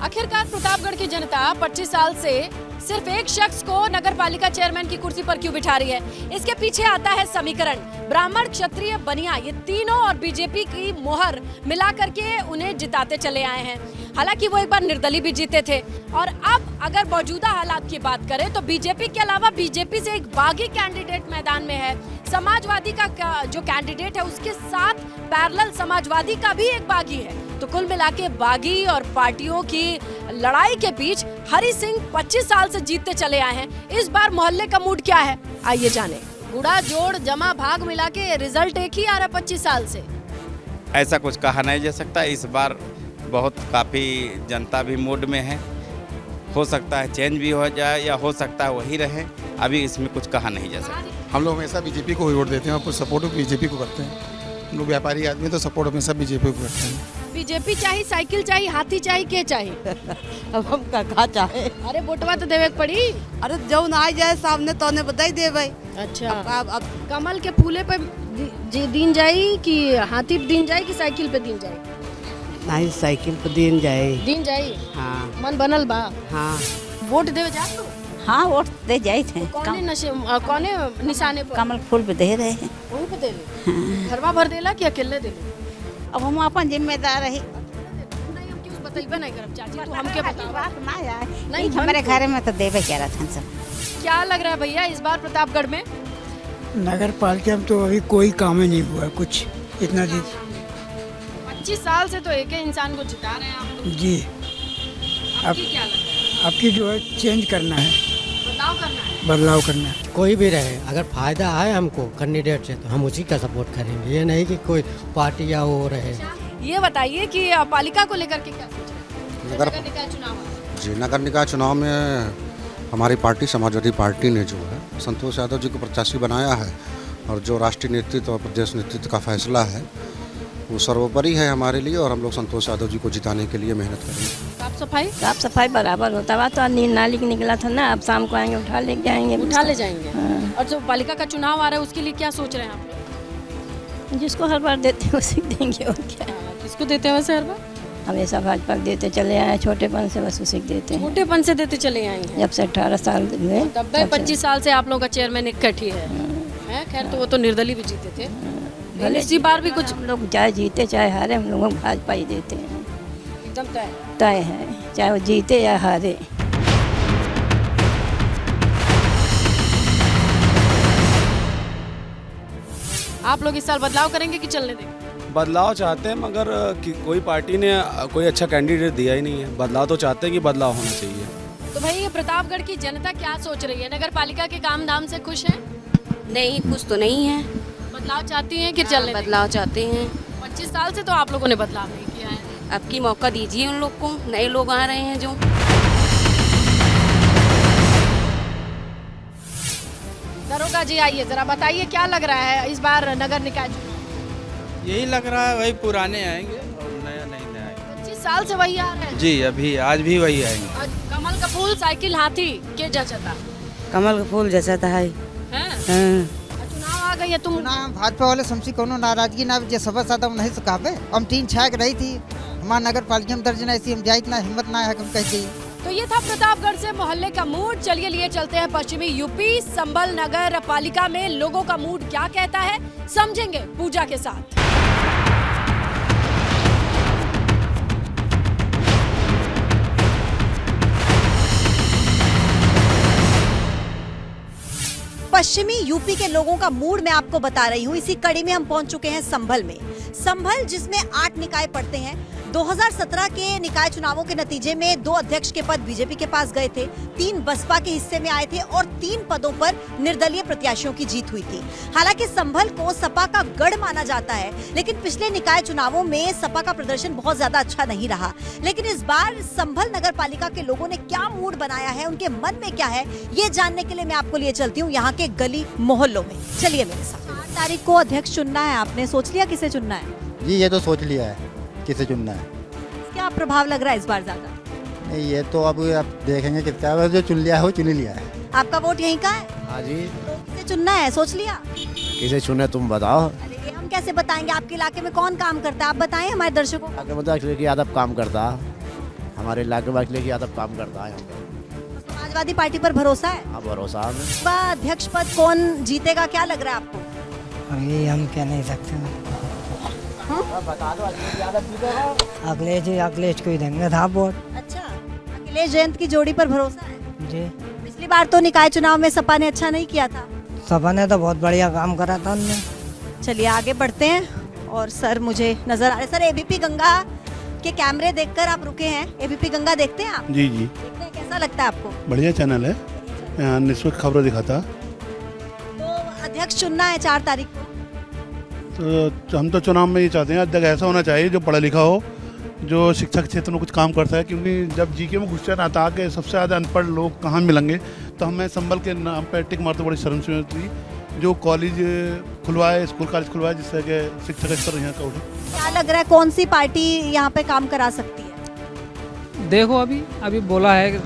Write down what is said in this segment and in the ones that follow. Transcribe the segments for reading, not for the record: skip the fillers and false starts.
आखिरकार प्रतापगढ़ की जनता 25 साल से सिर्फ एक शख्स को नगर पालिका चेयरमैन की कुर्सी पर क्यों बिठा रही है? इसके पीछे आता है समीकरण ब्राह्मण, क्षत्रिय, बनिया, ये तीनों और बीजेपी की मोहर मिला करके उन्हें जिताते चले आए हैं। हालांकि वो एक बार निर्दलीय भी जीते थे और अब अगर मौजूदा हालात की बात करें तो बीजेपी के अलावा बीजेपी से एक बागी कैंडिडेट मैदान में है। समाजवादी का जो कैंडिडेट है उसके साथ पैरेलल समाजवादी का भी एक बागी है। तो कुल मिला के बागी और पार्टियों की लड़ाई के बीच हरि सिंह 25 साल से जीतते चले आए हैं। इस बार मोहल्ले का मूड क्या है, आइए जाने। गुड़ा जोड़ जमा भाग मिला के रिजल्ट एक ही आ रहा है 25 साल से। ऐसा कुछ कहा नहीं जा सकता। इस बार बहुत काफ़ी जनता भी मूड में है। हो सकता है चेंज भी हो जाए या हो सकता है वही रहे। अभी इसमें कुछ कहा नहीं जा सकता। हम लोग हमेशा बीजेपी को ही वोट देते हैं और सपोर्ट बीजेपी को करते हैं। हम लोग व्यापारी आदमी तो सपोर्ट हमेशा बीजेपी को करते हैं। बीजेपी चाहिए, साइकिल चाहिए, हाथी चाहिए, के चाहिए? अब हम का चाहे। अरे वोटवा तो देवे पड़ी। अरे जो ना जाए सामने तो ने बताई दे भाई। अच्छा अब कमल के फूले पे दिन जाई कि हाथी पे दिन जाई कि साइकिल पे दिन जाई? नहीं, साइकिल पे दिन जाए। दिन जाई। हाँ मन बनल बा। हाँ वोट देवे जा तू? हाँ, वोट दे जाए थे। कौने निशाने पर? कमल फूल पे दे रहे हैं। वहीं पे देले? घरवा भर देला कि अकेले देले? अब हम अपन जिम्मेदार रही। नहीं, हम क्यों बताइबे नहीं करब चाची, तू हमके बताओ। नहीं, हमारे घर में तो देवे क्या रहा था सब। क्या लग रहा है भैया इस बार प्रतापगढ़ में? नगर पालिका में तो अभी कोई काम ही नहीं हुआ कुछ इतना दिन। 25 साल से तो एक ही इंसान को जिता रहे हैं आप लोग। जी, आपकी क्या लग रहा है? आपकी जो है चेंज करना है, बदलाव करना है। बदलाव करना है। कोई भी रहे, अगर फायदा आए हमको कैंडिडेट से तो हम उसी का सपोर्ट करेंगे। ये नहीं कि कोई पार्टी या वो रहे। ये बताइए कि पालिका को लेकर के क्या सोच रहे हैं? नगर निकाय चुनाव आ रहा है। जी, नगर निकाय चुनाव में हमारी पार्टी समाजवादी पार्टी ने जो है संतोष यादव जी को प्रत्याशी बनाया है और जो राष्ट्रीय नेतृत्व और प्रदेश नेतृत्व का फैसला है वो सर्वोपरि है हमारे लिए और हम लोग संतोष यादव जी को जिताने के लिए मेहनत करेंगे। साफ सफाई बराबर होता हुआ तो नील नाली निकला था ना। अब शाम को आएंगे, उठा ले जाएंगे। उठा ले जाएंगे। हाँ। और जो पालिका का चुनाव आ रहा है उसके लिए क्या सोच रहे हैं आप लोग? जिसको हर बार देते हैं उसी को देंगे और क्या। किसको देते हैं वैसे हर बार? हमेशा भाजपा को देते चले आए, छोटेपन से बस उसी को देते हैं। छोटेपन से देते चले आए हैं जब से 18 साल हुए तब तक 25 साल से आप लोग का चेयरमैन इकट्ठी है। खैर तो वो तो निर्दलीय भी जीते थे। भले इसी बार भी कुछ हम लोग चाहे जीते चाहे हारे, हम लोग भाजपा ही देते हैं। एकदम तय है, चाहे वो जीते या हारे। आप लोग इस साल बदलाव करेंगे कि चलने देंगे? बदलाव चाहते हैं मगर कि कोई पार्टी ने कोई अच्छा कैंडिडेट दिया ही नहीं है। बदलाव तो चाहते हैं कि बदलाव होना चाहिए। तो भाई ये प्रतापगढ़ की जनता क्या सोच रही है? नगर पालिका के काम धाम से खुश है? नहीं, कुछ तो नहीं है। बदलाव चाहती हैं कि चलने देंगे? बदलाव चाहते हैं। 25 साल से तो आप लोगों ने बदलाव नहीं किया है। अब की मौका दीजिए उन लोग को, नए लोग आ रहे हैं जो। दरोगा जी आइए जरा बताइए क्या लग रहा है इस बार नगर निकाय चुनाव? यही लग रहा है वही पुराने आएंगे और नया नहीं आएंगे। 25 साल से वही आ रहे हैं जी, अभी आज भी वही आएंगे। और कमल का फूल, साइकिल, हाथी के जचता कमल का फूल जैसा था है। हैं? चुनाव आ गई है, तुम भाजपा वाले समझी कोनो नाराजगी ना जे सभा सादा नहीं सुखाबे। हम 3 छाक रही थी हमारा नगर पालिका में दर्ज नहीं, हम जाए इतना हिम्मत ना है हम कह दी। तो ये था प्रतापगढ़ से मोहल्ले का मूड। चलिए लिए चलते हैं पश्चिमी यूपी संभल नगर पालिका में लोगों का मूड क्या कहता है, समझेंगे पूजा के साथ। पश्चिमी यूपी के लोगों का मूड मैं आपको बता रही हूँ। इसी कड़ी में हम पहुंच चुके हैं संभल में। संभल जिसमें 8 निकाय पड़ते हैं। 2017 के निकाय चुनावों के नतीजे में 2 अध्यक्ष के पद बीजेपी के पास गए थे, 3 बसपा के हिस्से में आए थे और 3 पदों पर निर्दलीय प्रत्याशियों की जीत हुई थी। हालांकि संभल को सपा का गढ़ माना जाता है, लेकिन पिछले निकाय चुनावों में सपा का प्रदर्शन बहुत ज्यादा अच्छा नहीं रहा। लेकिन इस बार संभल नगर पालिका के लोगों ने क्या मूड बनाया है, उनके मन में क्या है, ये जानने के लिए मैं आपको लिए चलती हूँ यहाँ के गली मोहल्लों में। चलिए मेरे साथ। 8 तारीख को अध्यक्ष चुनना है, आपने सोच लिया किसे चुनना है? जी, ये तो सोच लिया है किसे चुनना है। क्या प्रभाव लग रहा है इस बार ज्यादा? नहीं, ये तो अब आप देखेंगे किसका है। जो चुन लिया है वो चुन लिया है। आपका वोट यहीं का है? हाँ जी। तो किसे चुनना है, सोच लिया? किसे चुने तुम बताओ। अरे ये हम कैसे बताएंगे? आपके इलाके में कौन काम करता है, आप बताएं हमारे दर्शकों को। यादव काम करता। हमारे इलाके वाले की ज़्यादा काम करता है। समाजवादी पार्टी पर भरोसा है? हाँ, भरोसा है हमें। बा अध्यक्ष पद कौन जीतेगा, क्या लग रहा है आपको? अभी हम कह नहीं सकते। बता दो, अखिलेश को ही देंगे था वोट। अच्छा, अखिलेश जयंत की जोड़ी पर भरोसा है जी। पिछली बार तो निकाय चुनाव में सपा ने अच्छा नहीं किया था। सपा ने तो बहुत बढ़िया काम करा था उनने। चलिए आगे बढ़ते हैं। और सर मुझे नजर आ रहे, सर एबीपी गंगा के कैमरे देखकर आप रुके हैं। एबीपी गंगा देखते हैं आप? जी जी, देखते हैं, कैसा लगता है आपको? बढ़िया चैनल है, यहाँ निष्पक्ष खबरें दिखाता। तो अध्यक्ष चुनना है 4 तारीख को। तो हम तो चुनाव में ये चाहते हैं अध्यक्ष ऐसा होना चाहिए जो पढ़ा लिखा हो, जो शिक्षा के क्षेत्र में कुछ काम करता है, क्योंकि जब जीके में क्वेश्चन आता है कि सबसे ज़्यादा अनपढ़ लोग कहाँ मिलेंगे, तो हमें संभल के नाम पर टिक मारते बड़ी शर्म से होती। जो कॉलेज खुलवाए, स्कूल कॉलेज खुलवाए, जिससे कि शिक्षा का स्तर यहाँ का उठे। क्या लग रहा है कौन सी पार्टी यहाँ पे काम करा सकती है? देखो अभी बोला है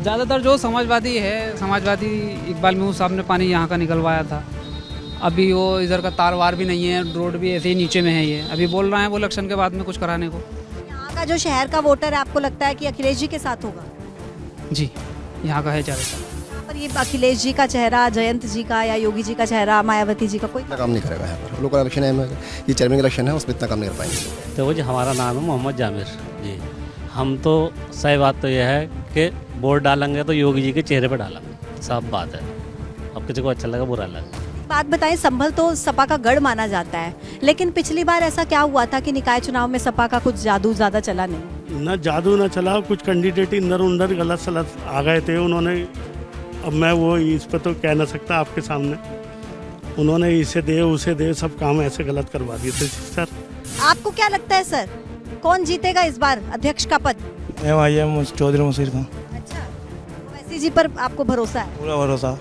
ज़्यादातर जो समाजवादी है, समाजवादी इकबाल महमूद साहब ने पानी यहाँ का निकलवाया था। अभी वो इधर का तार वार भी नहीं है, रोड भी ऐसे ही नीचे में है। ये अभी बोल रहे हैं वो इलेक्शन के बाद में कुछ कराने को। यहाँ का जो शहर का वोटर है, आपको लगता है कि अखिलेश जी के साथ होगा? जी, यहाँ का है ज़्यादातर। यहाँ पर ये अखिलेश जी का चेहरा, जयंत जी का या योगी जी का चेहरा, मायावती जी का कोई काम नहीं करेगा यहाँ पर। लोकल इलेक्शन है, ये चेयरमैन इलेक्शन है, उसमें इतना काम नहीं कर पाएंगे। तो जी हमारा नाम है मोहम्मद जामिर जी। हम तो सही बात तो यह है कि वोट डालेंगे तो योगी जी के चेहरे पर डालेंगे, साफ बात है। अब किसी को अच्छा लगा बुरा लगा। बात बताएं, संभल तो सपा का गढ़ माना जाता है, लेकिन पिछली बार ऐसा क्या हुआ था कि निकाय चुनाव में सपा का कुछ जादू ज्यादा चला नहीं? ना जादू ना चला, कुछ कैंडिडेट इधर उधर गलत सलत आ गए थे उन्होंने। अब मैं वो इस पर तो कह ना सकता आपके सामने। उन्होंने इसे दे उसे दे, सब काम ऐसे गलत करवा दिए थे सर। आपको क्या लगता है सर, कौन जीतेगा इस बार अध्यक्ष का पद? MIM चौधरी मुसीर का। अच्छा, ओवैसी जी पर आपको भरोसा है? पूरा भरोसा।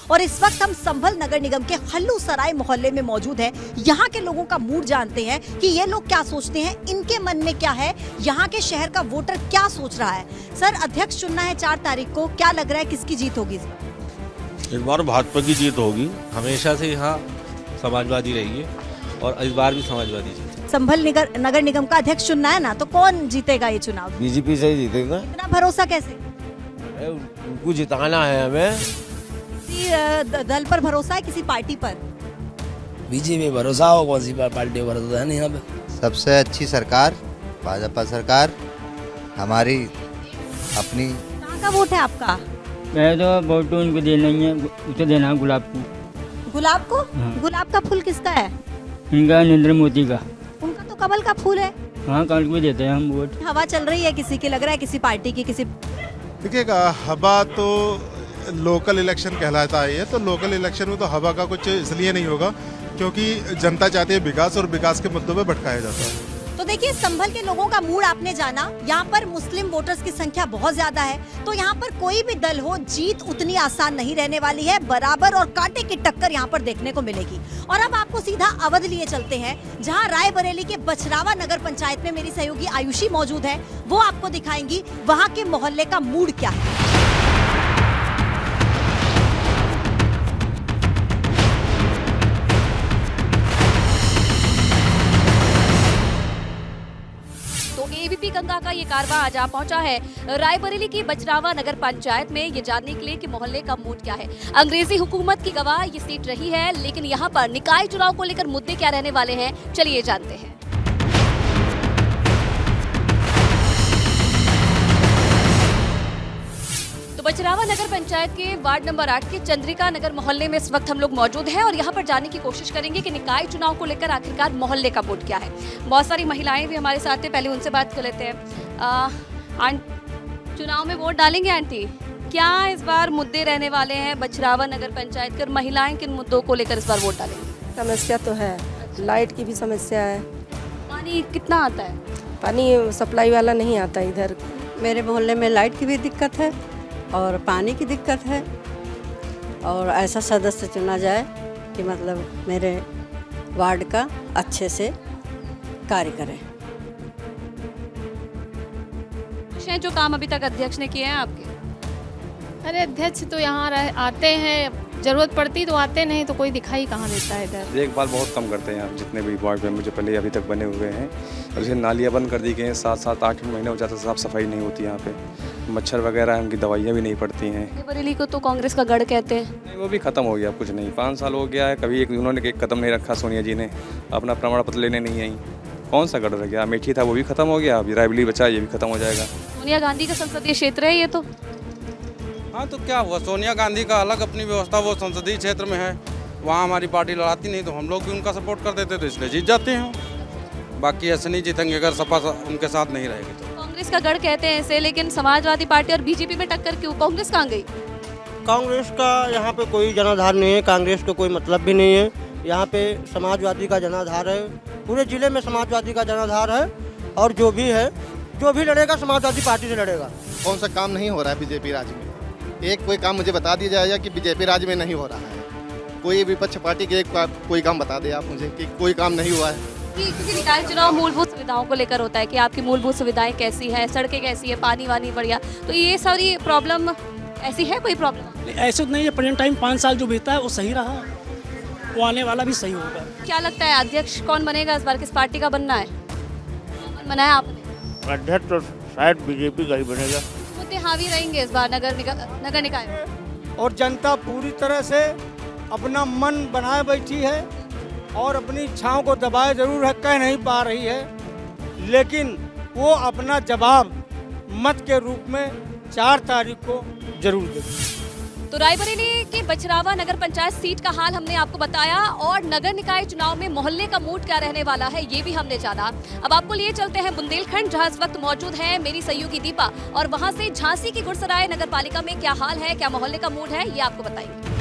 और इस वक्त हम संभल नगर निगम के खल्लू सराय मोहल्ले में मौजूद हैं। यहाँ के लोगों का मूड जानते हैं कि ये लोग क्या सोचते हैं, इनके मन में क्या है, यहाँ के शहर का वोटर क्या सोच रहा है। सर अध्यक्ष चुनना है 4 तारीख को, क्या लग रहा है किसकी जीत होगी इस बार? भाजपा की जीत होगी। हमेशा से यहाँ समाजवादी रही है और इस बार भी समाजवादी जीत। संभल नगर निगम का अध्यक्ष चुनना है ना, तो कौन जीतेगा ये चुनाव? बीजेपी से ही जीतेगा। इतना भरोसा कैसे? उनको जिताना है हमें। किसी दल पर भरोसा है, किसी पार्टी पर? बीजेपी भरोसा हो, कौन सी पार्टी पर भरोसा है नहीं यहाँ पे। सबसे अच्छी सरकार भाजपा सरकार हमारी अपनी। कहाँ का वोट है आपका? मैं तो वोट तो उनको देना ही है, उसे देना है गुलाब को। गुलाब को? हाँ। गुलाब का फूल किसका है? इनका नरेंद्र मोदी का। उनका तो कमल का फूल है। हाँ, कमल को देते हैं हम वोट। हवा चल रही है किसी की, लग रहा है किसी पार्टी की, किसी। देखिएगा, हवा तो लोकल इलेक्शन कहलाता है ये, तो लोकल इलेक्शन में तो हवा का कुछ इसलिए नहीं होगा क्योंकि जनता चाहती है विकास, और विकास के मुद्दों पे भटकाया जाता है। तो देखिए, संभल के लोगों का मूड आपने जाना। यहाँ पर मुस्लिम वोटर्स की संख्या बहुत ज्यादा है, तो यहाँ पर कोई भी दल हो, जीत उतनी आसान नहीं रहने वाली है। बराबर और कांटे की टक्कर यहाँ पर देखने को मिलेगी। और अब आपको सीधा अवध लिए चलते हैं, जहाँ रायबरेली के बछरावा नगर पंचायत में मेरी सहयोगी आयुषी मौजूद है। वो आपको दिखाएंगी वहाँ के मोहल्ले का मूड क्या है। एबीपी गंगा का ये कारवां आज आ पहुंचा है रायबरेली की बछरावा नगर पंचायत में, ये जानने के लिए कि मोहल्ले का मूड क्या है। अंग्रेजी हुकूमत की गवाह ये सीट रही है, लेकिन यहाँ पर निकाय चुनाव को लेकर मुद्दे क्या रहने वाले हैं, चलिए जानते हैं। बछरावा नगर पंचायत के वार्ड नंबर 8 के चंद्रिका नगर मोहल्ले में इस वक्त हम लोग मौजूद हैं और यहाँ पर जानने की कोशिश करेंगे कि निकाय चुनाव को लेकर आखिरकार मोहल्ले का वोट क्या है। बहुत सारी महिलाएं भी हमारे साथ हैं, पहले उनसे बात कर लेते हैं। चुनाव में वोट डालेंगे आंटी? क्या इस बार मुद्दे रहने वाले हैं बछरावा नगर पंचायत के, महिलाएं किन मुद्दों को लेकर इस बार वोट डालेंगी? समस्या तो है, लाइट की भी समस्या है। पानी कितना आता है? पानी सप्लाई वाला नहीं आता इधर। मेरे मोहल्ले में लाइट की भी दिक्कत है और पानी की दिक्कत है, और ऐसा सदस्य चुना जाए कि मतलब मेरे वार्ड का अच्छे से कार्य करे। जो काम अभी तक अध्यक्ष ने किए हैं आपके? अरे अध्यक्ष तो यहाँ आते हैं, जरूरत पड़ती तो आते, नहीं तो कोई दिखाई कहाँ देता है इधर। देखभाल बहुत कम करते हैं यहाँ जितने भी वार्ड में मुझे पहले अभी तक बने हुए हैं। और जैसे नालियाँ बंद कर दी गई हैं, 7-8 महीने हो जाते हैं, साफ सफाई नहीं होती यहाँ पे, मच्छर वगैरह उनकी दवाइयाँ भी नहीं पड़ती हैं। बरेली को तो कांग्रेस का गढ़ कहते हैं। नहीं, वो भी खत्म हो गया, कुछ नहीं, 5 साल हो गया है, कभी उन्होंने एक कदम नहीं रखा। सोनिया जी ने अपना प्रमाण पत्र लेने नहीं आई, कौन सा गढ़ रह गया? अमेठी था, वो भी खत्म हो गया, अभी रायबली बचा, ये भी खत्म हो जाएगा। सोनिया गांधी का संसदीय क्षेत्र है ये तो। हाँ तो क्या हुआ, सोनिया गांधी का अलग अपनी व्यवस्था, वो संसदीय क्षेत्र में है, वहाँ हमारी पार्टी लड़ाती नहीं तो हम लोग भी उनका सपोर्ट कर देते, तो इसलिए जीत जाते हैं। बाकी ऐसे नहीं जीतेंगे अगर सपा उनके साथ नहीं रहेगी तो। कांग्रेस का गढ़ कहते हैं इसे, लेकिन समाजवादी पार्टी और बीजेपी में टक्कर क्यों? कांग्रेस कहाँ गई? कांग्रेस का यहाँ पे कोई जनाधार नहीं है, कांग्रेस का कोई मतलब भी नहीं है। यहाँ पे समाजवादी का जनाधार है, पूरे जिले में समाजवादी का जनाधार है, और जो भी लड़ेगा समाजवादी पार्टी से लड़ेगा। कौन सा काम नहीं हो रहा है बीजेपी राज्य में? एक कोई काम मुझे बता दिया जाएगा कि बीजेपी राज्य में नहीं हो रहा है। कोई विपक्ष पार्टी के कोई काम बता दे आप मुझे कि कोई काम नहीं हुआ है। क्योंकि निकाय चुनाव मूलभूत सुविधाओं को लेकर होता है कि आपकी मूलभूत सुविधाएं कैसी हैं, सड़कें कैसी है, पानी वानी बढ़िया, तो ये सारी प्रॉब्लम ऐसी है? कोई प्रॉब्लम ऐसे नहीं है। प्रेजेंट टाइम 5 साल जो बीता है वो सही रहा, वो आने वाला भी सही होगा। क्या लगता है अध्यक्ष कौन बनेगा इस बार? किस पार्टी का बनना है? बना है आपने? अध्यक्ष तो शायद बीजेपी का ही बनेगा। मुद्दे हावी रहेंगे इस बार नगर निकाय में। और जनता पूरी तरह से अपना मन बनाए बैठी है और अपनी इच्छाओं को दबाए जरूर है, कह नहीं पा रही है, लेकिन वो अपना जवाब मत के रूप में 4 तारीख को जरूर देगी। तो रायबरेली की बछरावा नगर पंचायत सीट का हाल हमने आपको बताया, और नगर निकाय चुनाव में मोहल्ले का मूड क्या रहने वाला है ये भी हमने जाना। अब आपको लिए चलते हैं बुंदेलखंड, जहां इस वक्त मौजूद है मेरी सहयोगी दीपा, और वहां से झांसी की गुरसराय नगर पालिका में क्या हाल है, क्या मोहल्ले का मूड है, ये आपको बताएंगे।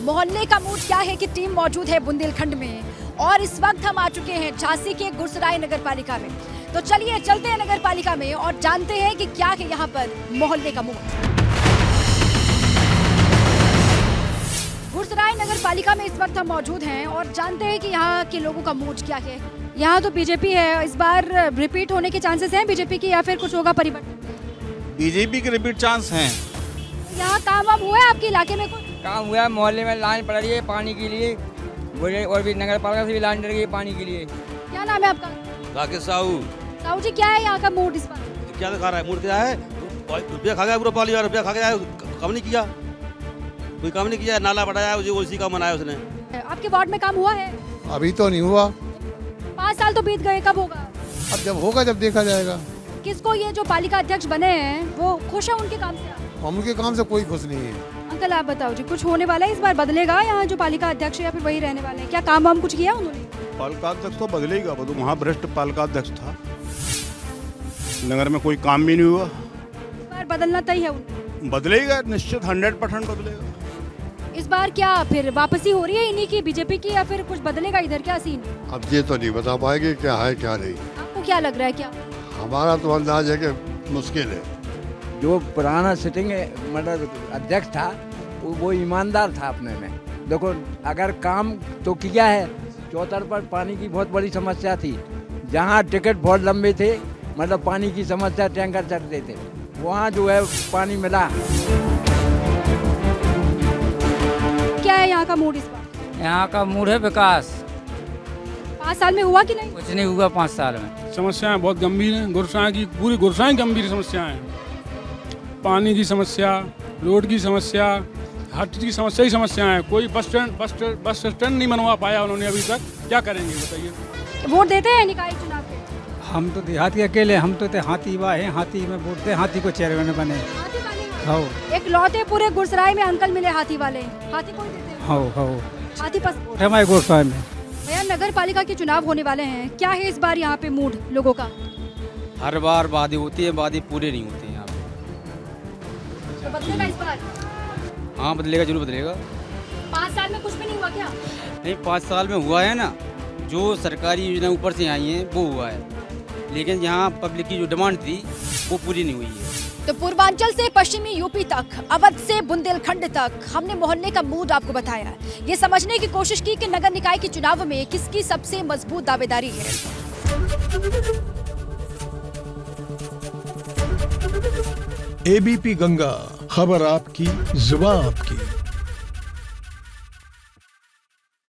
मोहल्ले का मूड क्या है कि टीम मौजूद है बुंदेलखंड में, और इस वक्त हम आ चुके हैं झांसी के गुरसराय नगर पालिका में। तो चलिए चलते हैं नगर पालिका में और जानते हैं कि क्या है यहाँ पर मोहल्ले का मूड। गुरसराय नगर पालिका में इस वक्त हम मौजूद हैं और जानते हैं कि यहाँ के लोगों का मूड क्या है। यहाँ तो बीजेपी है, इस बार रिपीट होने के चांसेस हैं बीजेपी की, या फिर कुछ होगा परिवर्तन? बीजेपी के रिपीट चांस हैं। यहाँ काम वाम हुआ है आपके इलाके में? कुछ काम हुआ है, मोहल्ले में लाइन पड़ रही है पानी के लिए, और भी नगर पालिका से भी लाइन लग रही है पानी के लिए। क्या नाम है आपका? राकेश साहू। साहू जी, क्या है यहाँ का मूड इस बार? क्या दिखा रहा है मूड? क्या है, रुपया खा गया पूरा पाली, रुपया खा गया, काम नहीं किया, कोई काम नहीं किया, नाला बढ़ाया उसी का मनाया उसने। आपके वार्ड में काम हुआ है? अभी तो नहीं हुआ। 5 साल तो बीत गए, कब होगा? अब जब होगा जब देखा जाएगा। किसको ये जो पालिका अध्यक्ष बने हैं वो खुश है उनके काम से? उनके काम से कोई खुश नहीं है। अंकल आप बताओ जी, कुछ होने वाला है इस बार? बदलेगा यहाँ जो पालिका अध्यक्ष है या फिर वही रहने वाले हैं? क्या काम वाम कुछ किया उन्होंने? पालिका अध्यक्ष तो बदलेगा, वो तो वहाँ भ्रष्ट पालिका अध्यक्ष था, नगर में कोई काम भी नहीं हुआ। इस बार बदलना तय है उनको? बदलेगा निश्चित, 100% बदलेगा। इस बार क्या फिर वापसी हो रही है इन्हीं की, बीजेपी की, या फिर कुछ बदलेगा इधर? क्या सीन? अब ये तो नहीं बता पाएंगे क्या है क्या नहीं। आपको क्या लग रहा है? क्या हमारा तो अंदाज है कि मुश्किल है। जो पुराना सिटिंग मतलब अध्यक्ष था वो ईमानदार था अपने में। देखो अगर काम तो किया है, चौतर पर पानी की बहुत बड़ी समस्या थी, जहाँ टिकट बहुत लंबे थे, मतलब पानी की समस्या, टैंकर चढ़ते थे, वहाँ जो है पानी मिला। क्या है यहाँ का मूड इस बार? यहाँ का मूड है विकास। 5 साल में हुआ कि नहीं? कुछ नहीं हुआ 5 साल में। समस्याएं बहुत गंभीर हैं, गुरसाई की पूरी गुरसाई गंभीर समस्याएं हैं। पानी की समस्या, रोड की समस्या, हर चीज़ की समस्या ही समस्याएं हैं। कोई बस स्टैंड नहीं बनवा पाया उन्होंने अभी तक, क्या करेंगे बताइए? वोट देते हैं निकाय चुनाव पे? हम तो देहाती अकेले, हम तो हाथी हुआ है, हाथी में वोट दे, हाथी को चेयरमैन बने। हाँ, एक लौटे पूरे गुरसराय में अंकल मिले हाथी वाले, हाथी को देते हैं? हाँ, हाथी पसंद हमारे गुरसराय में। भैया नगर पालिका के चुनाव होने वाले हैं, क्या है इस बार यहाँ पे मूड लोगों का? हर बार वादे होती है, वादे पूरे नहीं होते हैं यहाँ पे। तो बदलेगा इस बार? हाँ बदलेगा, जरूर बदलेगा। 5 साल में कुछ भी नहीं हुआ क्या? नहीं, 5 साल में हुआ है ना, जो सरकारी योजना ऊपर से आई हैं वो हुआ है, लेकिन यहाँ पब्लिक की जो डिमांड थी वो पूरी नहीं हुई है। तो पूर्वांचल से पश्चिमी यूपी तक, अवध से बुंदेलखंड तक हमने मोहल्ले का मूड आपको बताया। ये समझने की कोशिश की कि नगर निकाय के चुनाव में किसकी सबसे मजबूत दावेदारी है। एबीपी गंगा, खबर आपकी, जुबान आपकी।